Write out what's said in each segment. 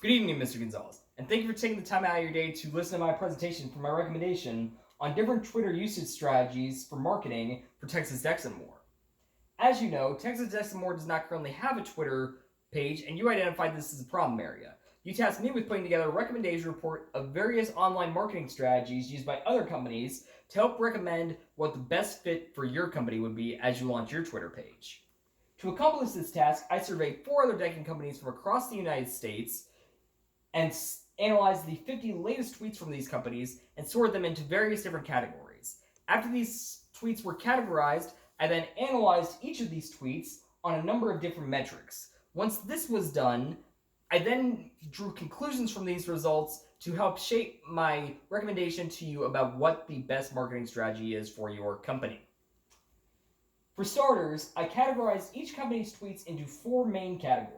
Good evening, Mr. Gonzalez, and thank you for taking the time out of your day to listen to my presentation for my recommendation on different Twitter usage strategies for marketing for Texas Dex and More. As you know, Texas Dex and More does not currently have a Twitter page, and you identified this as a problem area. You tasked me with putting together a recommendation report of various online marketing strategies used by other companies to help recommend what the best fit for your company would be as you launch your Twitter page. To accomplish this task, I surveyed 4 other decking companies from across the United States and analyzed the 50 latest tweets from these companies and sorted them into various different categories. After these tweets were categorized, I then analyzed each of these tweets on a number of different metrics. Once this was done, I then drew conclusions from these results to help shape my recommendation to you about what the best marketing strategy is for your company. For starters, I categorized each company's tweets into 4 main categories.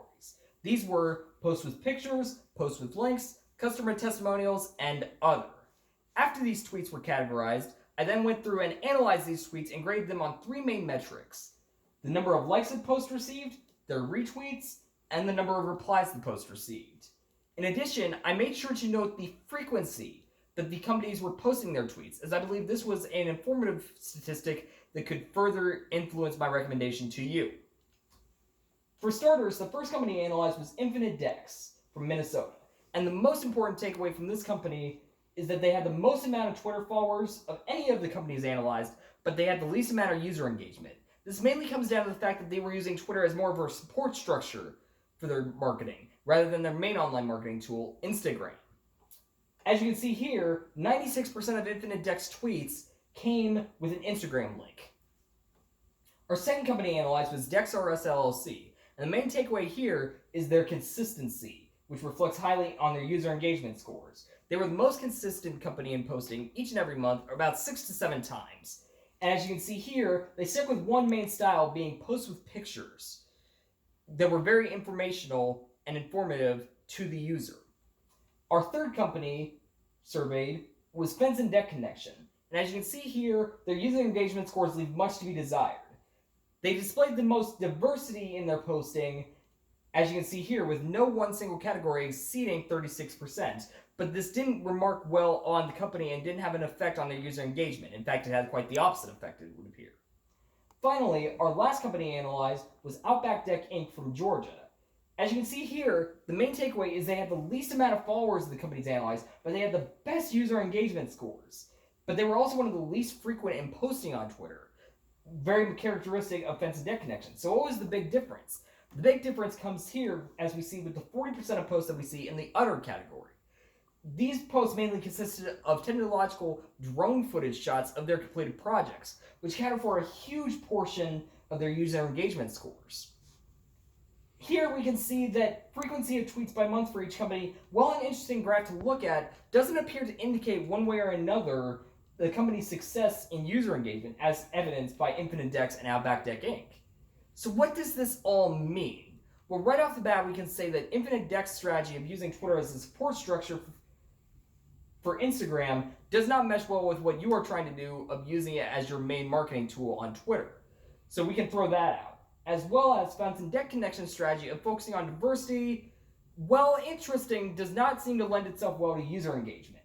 These were posts with pictures, posts with links, customer testimonials, and other. After these tweets were categorized, I then went through and analyzed these tweets and graded them on 3 main metrics: the number of likes the post received, their retweets, and the number of replies the post received. In addition, I made sure to note the frequency that the companies were posting their tweets, as I believe this was an informative statistic that could further influence my recommendation to you. For starters, the first company analyzed was Infinite Dex from Minnesota. And the most important takeaway from this company is that they had the most amount of Twitter followers of any of the companies analyzed, but they had the least amount of user engagement. This mainly comes down to the fact that they were using Twitter as more of a support structure for their marketing, rather than their main online marketing tool, Instagram. As you can see here, 96% of Infinite Dex tweets came with an Instagram link. Our second company analyzed was DexRS LLC. And the main takeaway here is their consistency, which reflects highly on their user engagement scores. They were the most consistent company in posting each and every month, or about 6 to 7 times. And as you can see here, they stick with one main style, being posts with pictures that were very informational and informative to the user. Our third company surveyed was Fence and Deck Connection. And as you can see here, their user engagement scores leave much to be desired. They displayed the most diversity in their posting, as you can see here, with no one single category exceeding 36%. But this didn't remark well on the company and didn't have an effect on their user engagement. In fact, it had quite the opposite effect, it would appear. Finally, our last company analyzed was Outback Deck Inc. from Georgia. As you can see here, the main takeaway is they had the least amount of followers of the companies analyzed, but they had the best user engagement scores. But they were also one of the least frequent in posting on Twitter. Very characteristic of Fence and Deck Connection. So what was the big difference? The big difference comes here, as we see with the 40% of posts that we see in the other category. These posts mainly consisted of technological drone footage shots of their completed projects, which accounted for a huge portion of their user engagement scores. Here we can see that frequency of tweets by month for each company, while an interesting graph to look at, doesn't appear to indicate one way or another the company's success in user engagement, as evidenced by Infinite Dex and Outback Deck Inc. So what does this all mean? Well, right off the bat, we can say that Infinite Dex strategy of using Twitter as a support structure for Instagram does not mesh well with what you are trying to do of using it as your main marketing tool on Twitter. So we can throw that out. As well as Fence and Deck Connection strategy of focusing on diversity, while interesting, does not seem to lend itself well to user engagement.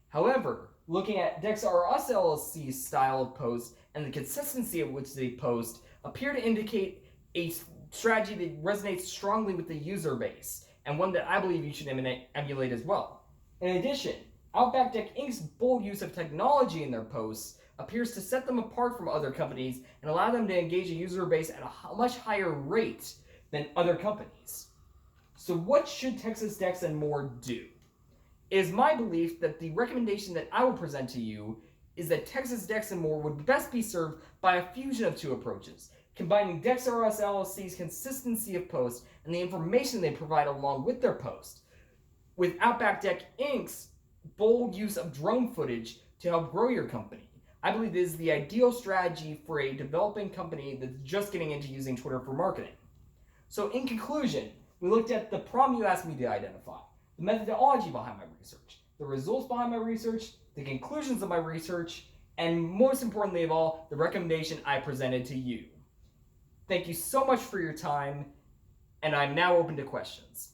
However, looking at DexRS LLC's style of post and the consistency of which they post appear to indicate a strategy that resonates strongly with the user base, and one that I believe you should emulate as well. In addition, Outback Deck Inc.'s bold use of technology in their posts appears to set them apart from other companies and allow them to engage a user base at a much higher rate than other companies. So what should Texas Dex and More do? It is my belief that the recommendation that I will present to you is that Texas Dex and More would best be served by a fusion of 2 approaches, combining DexRS LLC's consistency of posts and the information they provide along with their post, with Outback Deck Inc.'s bold use of drone footage to help grow your company. I believe this is the ideal strategy for a developing company that's just getting into using Twitter for marketing. So in conclusion, we looked at the problem you asked me to identify, the methodology behind my research, the results behind my research, the conclusions of my research, and most importantly of all, the recommendation I presented to you. Thank you so much for your time, and I'm now open to questions.